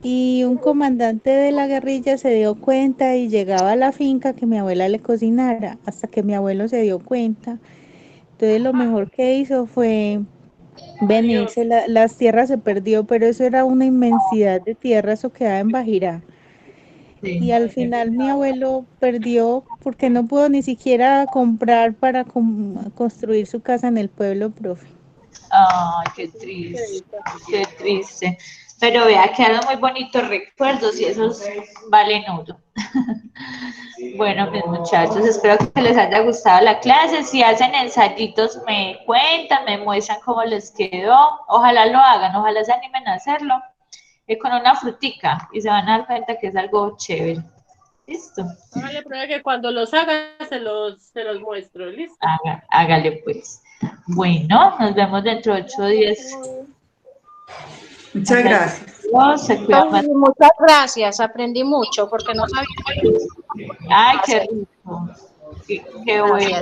Y un comandante de la guerrilla se dio cuenta y llegaba a la finca que mi abuela le cocinara, hasta que mi abuelo se dio cuenta. Entonces lo mejor que hizo fue venirse, las tierras se perdió, pero eso era una inmensidad de tierra, eso quedaba en Bajirá. Y al final mi abuelo perdió porque no pudo ni siquiera comprar para construir su casa en el pueblo, profe. Ay, qué triste, qué triste. Pero vea, quedaron muy bonitos recuerdos y esos valen oro. Bueno, mis muchachos, espero que les haya gustado la clase. Si hacen ensayitos, me cuentan, me muestran cómo les quedó. Ojalá lo hagan, ojalá se animen a hacerlo con una frutica y se van a dar cuenta que es algo chévere. ¿Listo? Hágale prueba que cuando los haga se los muestro. ¿Listo? Hágale pues. Bueno, nos vemos dentro de 8 días. Muchas gracias. Muchas gracias, aprendí mucho porque no sabía. Ay, qué rico. Qué bueno.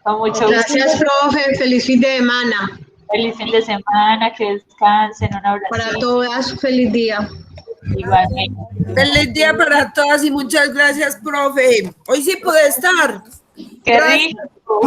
Con mucho gusto. Gracias, profe. Feliz fin de semana. Feliz fin de semana, que descansen, un abrazo. Para todas, feliz día. Igualmente. Feliz día para todas y muchas gracias, profe. Hoy sí pude estar. Qué rico.